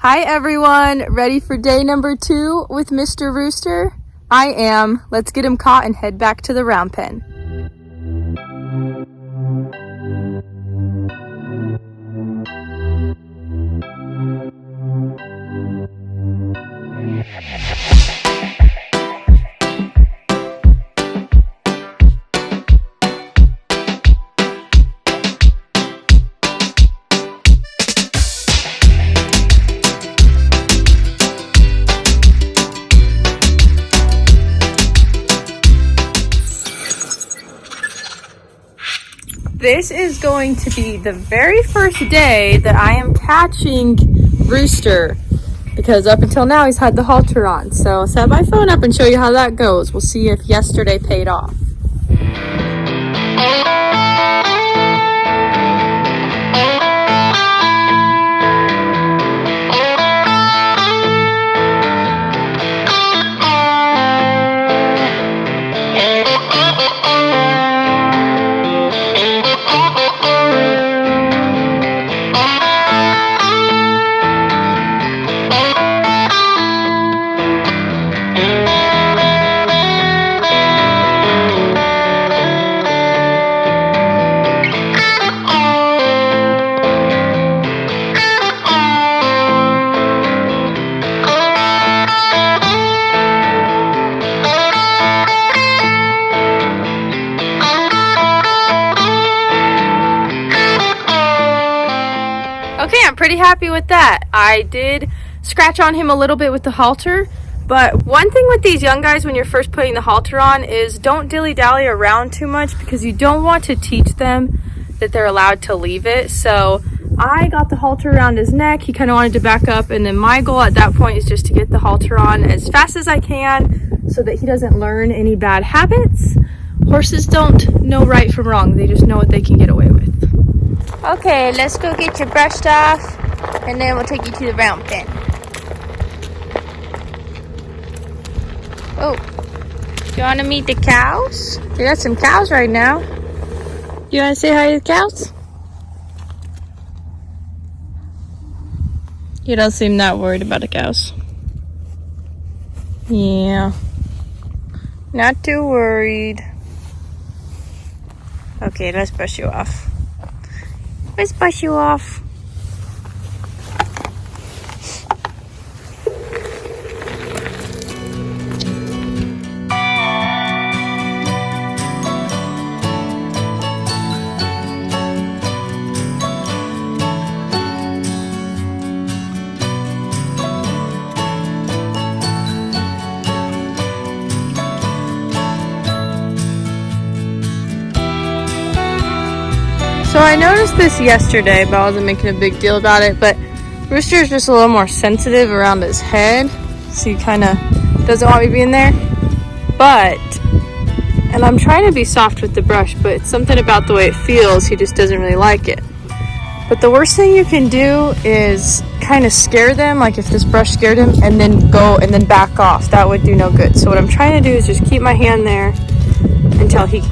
Hi everyone, ready for day number 2 with Mr. Rooster? I am. Let's get him caught and head back to the round pen. This is going to be the very first day that I am catching Rooster, because up until now he's had the halter on. So I'll set my phone up and show you how that goes. We'll see if yesterday paid off. Okay, I'm pretty happy with that. I did scratch on him a little bit with the halter, but one thing with these young guys when you're first putting the halter on is don't dilly-dally around too much, because you don't want to teach them that they're allowed to leave it. So I got the halter around his neck. He kind of wanted to back up, and then my goal at that point is just to get the halter on as fast as I can so that he doesn't learn any bad habits. Horses don't know right from wrong. They just know what they can get away with. Okay, let's go get you brushed off, and then we'll take you to the round pen. Oh, you want to meet the cows? We got some cows right now. You want to say hi to the cows? You don't seem that worried about the cows. Yeah, not too worried. Okay, let's brush you off. Let's brush you off. So I noticed this yesterday, but I wasn't making a big deal about it, but Rooster is just a little more sensitive around his head, so he kind of doesn't want me being there. And I'm trying to be soft with the brush, but it's something about the way it feels, he just doesn't really like it. But the worst thing you can do is kind of scare them, like if this brush scared him, and then go and then back off. That would do no good. So what I'm trying to do is just keep my hand there until he...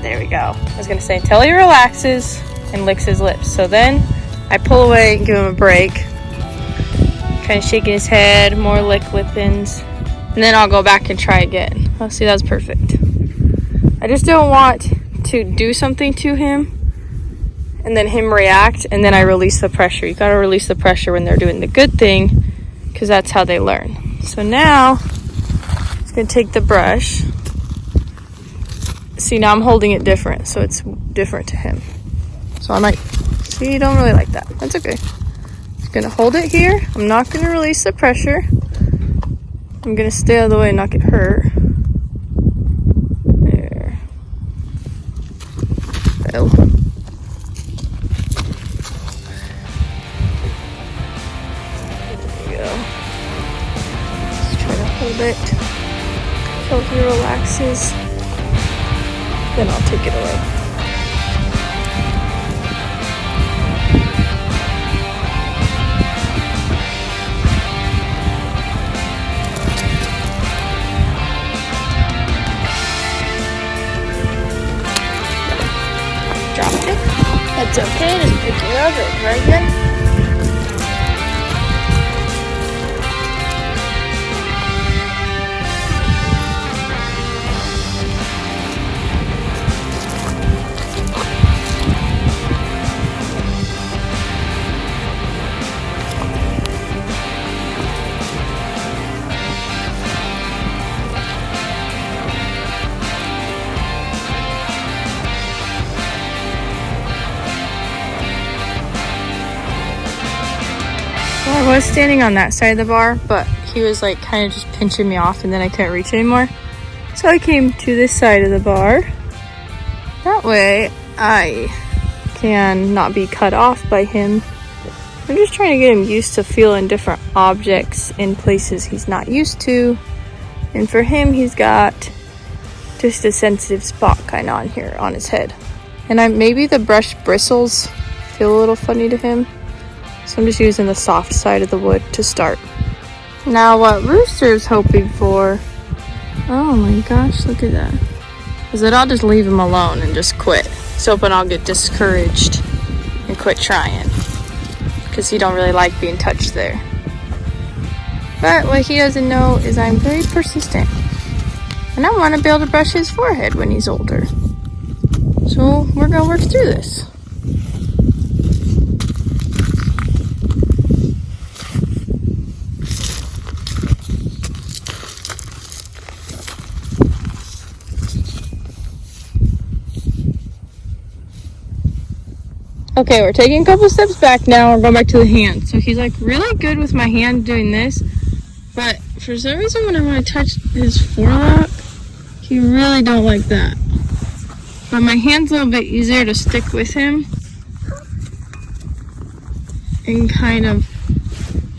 there we go. I was gonna say until he relaxes and licks his lips. So then I pull away and give him a break. Kind of shaking his head, more lippins. And then I'll go back and try again. Oh, see, that's perfect. I just don't want to do something to him and then him react and then I release the pressure. You gotta release the pressure when they're doing the good thing, because that's how they learn. So now I'm just gonna take the brush. See, now I'm holding it different, so it's different to him. So I might, see, you don't really like that. That's okay. Just gonna hold it here. I'm not gonna release the pressure. I'm gonna stay out of the way and not get hurt. There. Oh. There we go. Just try to hold it until he relaxes. Then I'll take it away. Dropped it. That's okay, just pick it up, it's right again. I was standing on that side of the bar, but he was like kind of just pinching me off and then I couldn't reach anymore. So I came to this side of the bar. That way I can not be cut off by him. I'm just trying to get him used to feeling different objects in places he's not used to. And for him, he's got just a sensitive spot kind of on here on his head. And maybe the brush bristles feel a little funny to him. So I'm just using the soft side of the wood to start. Now what Rooster's hoping for, oh my gosh, look at that, is that I'll just leave him alone and just quit. He's hoping I'll get discouraged and quit trying, because he don't really like being touched there. But what he doesn't know is I'm very persistent. And I want to be able to brush his forehead when he's older. So we're going to work through this. Okay, we're taking a couple steps back now. We're going back to the hand. So he's like really good with my hand doing this. But for some reason when I want to touch his forelock, he really don't like that. But my hand's a little bit easier to stick with him and kind of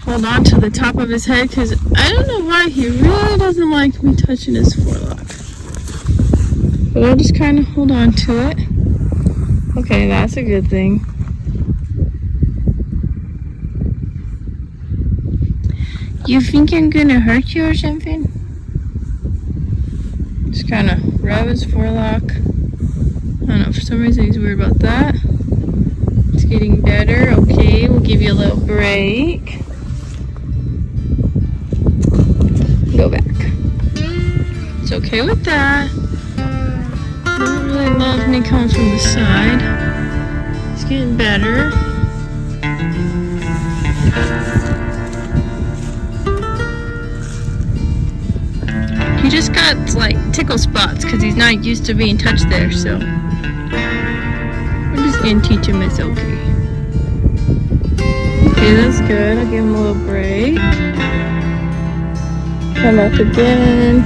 hold on to the top of his head, because I don't know why he really doesn't like me touching his forelock. But I'll just kind of hold on to it. Okay, that's a good thing. You think I'm gonna hurt you or something? Just kind of rub his forelock. I don't know, for some reason he's weird about that. It's getting better. Okay, we'll give you a little break. Go back. It's okay with that. Doesn't really love me coming from the side. It's getting better. He just got like tickle spots because he's not used to being touched there, so we're just gonna teach him it's okay. Okay, that's good. I'll give him a little break. Come up again.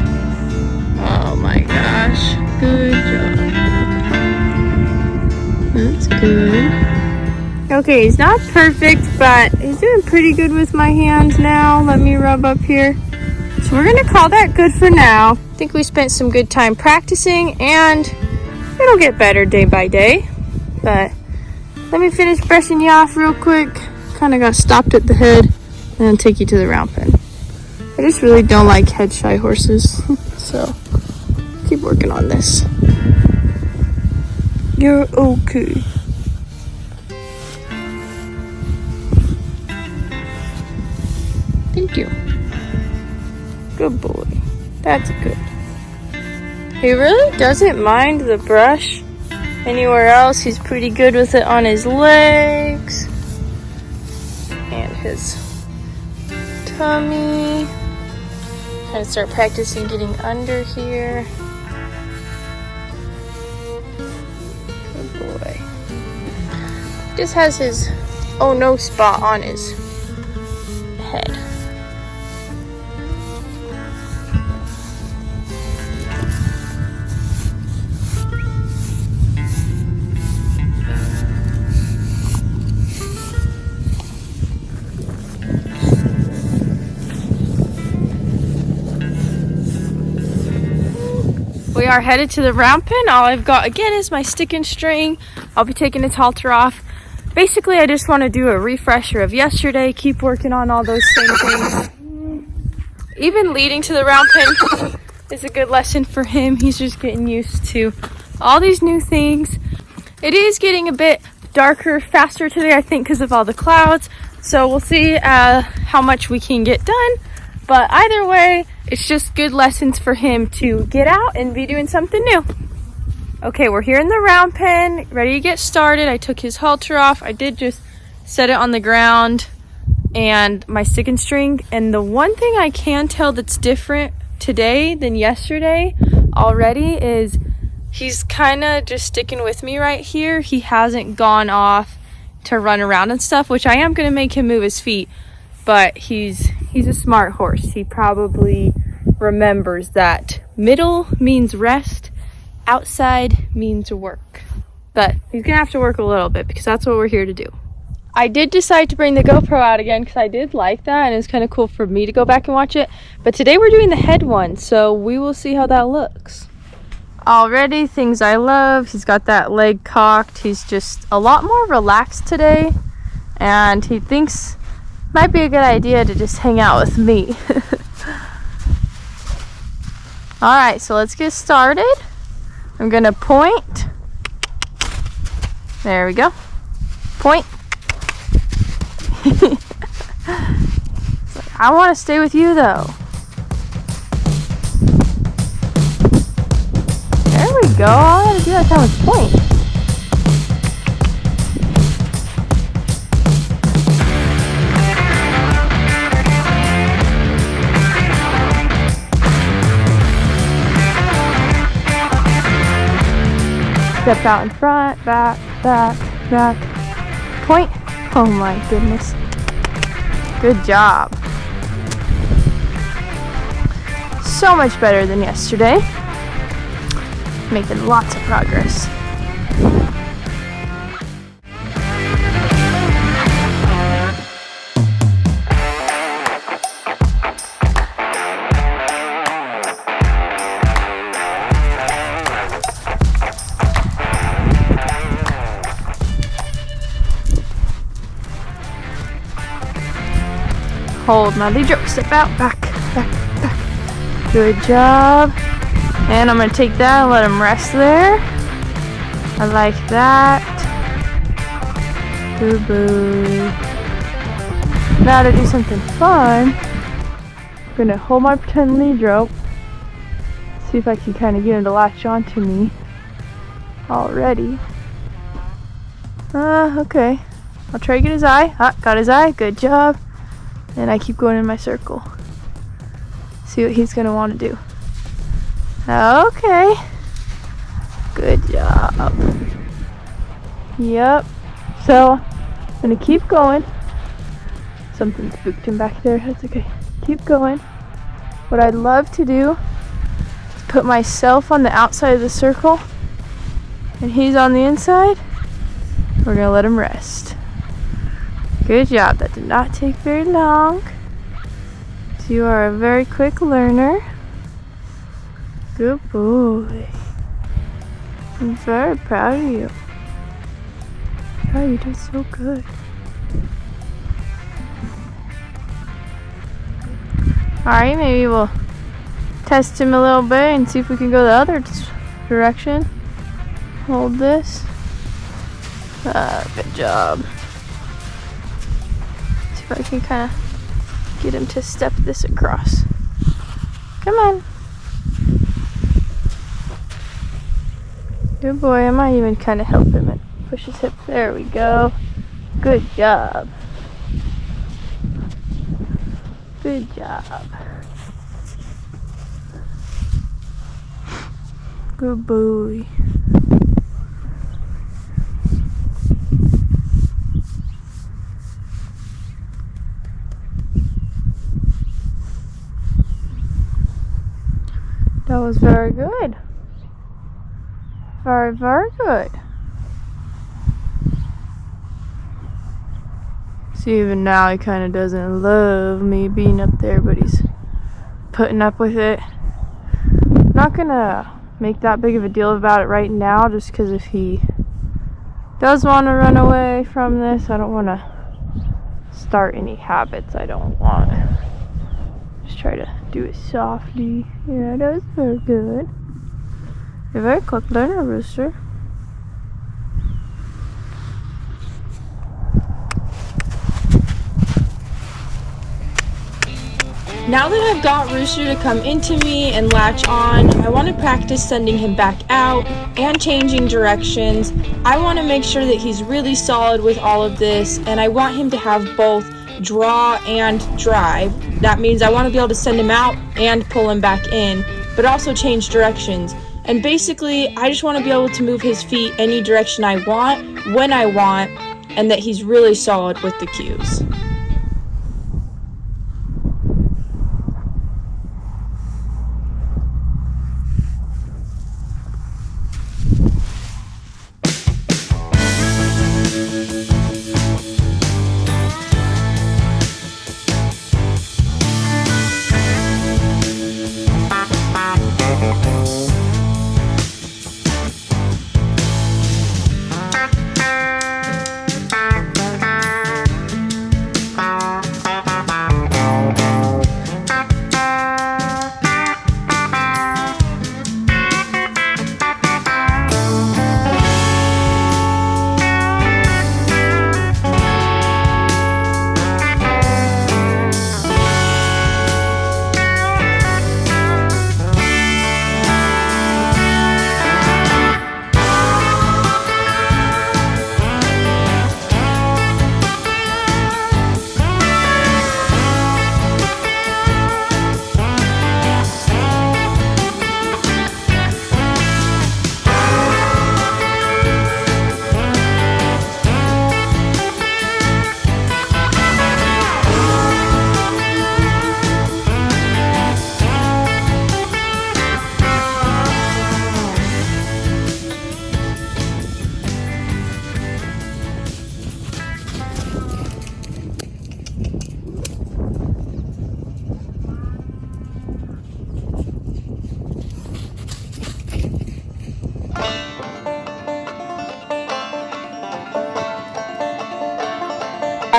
Oh my gosh. Good job. That's good. Okay, he's not perfect, but he's doing pretty good with my hands now. Let me rub up here. So we're gonna call that good for now. I think we spent some good time practicing, and it'll get better day by day. But let me finish brushing you off real quick. Kind of got stopped at the head, and then take you to the round pen. I just really don't like head shy horses, so keep working on this. You're okay. Thank you. Good boy. That's good. He really doesn't mind the brush anywhere else. He's pretty good with it on his legs and his tummy. Trying to start practicing getting under here. Good boy. Just has his oh no spot on his head. We are headed to the round pen. All I've got again is my stick and string. I'll be taking its halter off. Basically, I just want to do a refresher of yesterday, keep working on all those same things. Even leading to the round pen is a good lesson for him. He's just getting used to all these new things. It is getting a bit darker faster today, I think, because of all the clouds. So we'll see how much we can get done. But either way, it's just good lessons for him to get out and be doing something new. Okay, we're here in the round pen, ready to get started. I took his halter off. I did just set it on the ground and my stick and string. And the one thing I can tell that's different today than yesterday already is he's kind of just sticking with me right here. He hasn't gone off to run around and stuff, which I am going to make him move his feet. but he's a smart horse. He probably remembers that middle means rest, outside means work. But he's gonna have to work a little bit because that's what we're here to do. I did decide to bring the GoPro out again because I did like that, and it's kind of cool for me to go back and watch it. But today we're doing the head one, so we will see how that looks. Already, things I love. He's got that leg cocked. He's just a lot more relaxed today, and he thinks it might be a good idea to just hang out with me. Alright, so let's get started. I'm gonna point. There we go. Point. I want to stay with you though. There we go. All I had to do that time was point. Step out in front, back, back, back. Point. Oh my goodness. Good job. So much better than yesterday. Making lots of progress. Hold my lead rope, step out, back, back, back. Good job. And I'm gonna take that and let him rest there. I like that. Good boy. Now to do something fun, I'm gonna hold my pretend lead rope. See if I can kind of get him to latch onto me already. Okay. I'll try to get his eye. Got his eye. Good job. And I keep going in my circle. See what he's gonna want to do. Okay. Good job. Yep. So, I'm gonna keep going. Something spooked him back there. That's okay. Keep going. What I'd love to do is put myself on the outside of the circle and he's on the inside. We're gonna let him rest. Good job. That did not take very long. So you are a very quick learner. Good boy. I'm very proud of you. Oh, you did so good. Alright, maybe we'll test him a little bit and see if we can go the other direction. Hold this. Good job. If I can kind of get him to step this across. Come on. Good boy. I might even kind of help him and push his hip. There we go. Good job. Good job. Good boy. That was very good. Very, very good. See, even now he kind of doesn't love me being up there, but he's putting up with it. I'm not gonna make that big of a deal about it right now, just because if he does want to run away from this, I don't want to start any habits I don't want. Just try to do it softly. Yeah, that was very good. You're a very quick learner, Rooster. Now that I've got Rooster to come into me and latch on, I want to practice sending him back out and changing directions. I want to make sure that he's really solid with all of this, and I want him to have both draw and drive. That means I want to be able to send him out and pull him back in, but also change directions. And basically, I just want to be able to move his feet any direction I want, when I want, and that he's really solid with the cues.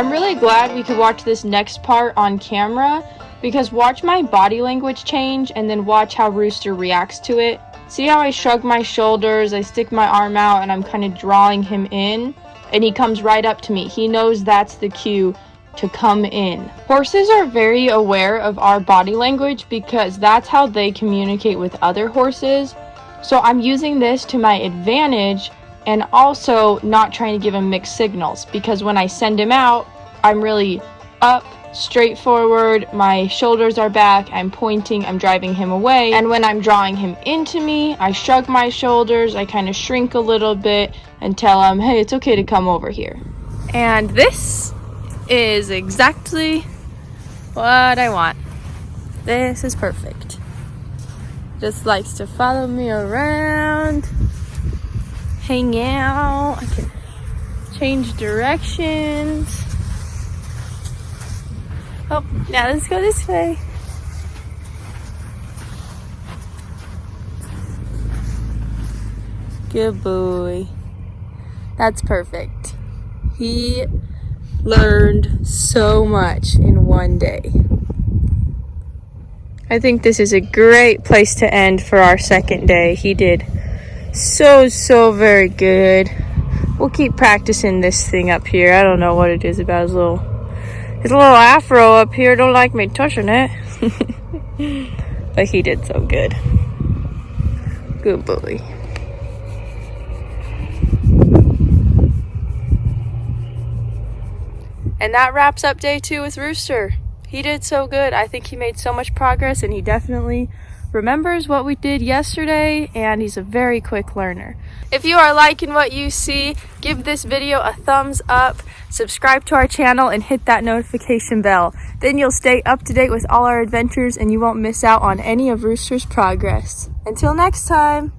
I'm really glad we could watch this next part on camera, because watch my body language change and then watch how Rooster reacts to it. See how I shrug my shoulders, I stick my arm out, and I'm kind of drawing him in, and he comes right up to me. He knows that's the cue to come in. Horses are very aware of our body language because that's how they communicate with other horses. So I'm using this to my advantage, and also not trying to give him mixed signals, because when I send him out, I'm really up, straightforward, my shoulders are back, I'm pointing, I'm driving him away. And when I'm drawing him into me, I shrug my shoulders, I kind of shrink a little bit and tell him, hey, it's okay to come over here. And this is exactly what I want. This is perfect. Just likes to follow me around, hang out, I can change directions. Oh, now let's go this way. Good boy. That's perfect. He learned so much in one day. I think this is a great place to end for our second day. He did so very good. We'll keep practicing this thing up here. I don't know what it is about his little afro up here. Don't like me touching it. But he did so good. Good boy. And that wraps up day 2 with Rooster. He did so good. I think he made so much progress, and he definitely remembers what we did yesterday, and he's a very quick learner. If you are liking what you see, give this video a thumbs up, subscribe to our channel, and hit that notification bell. Then you'll stay up to date with all our adventures, and you won't miss out on any of Rooster's progress. Until next time!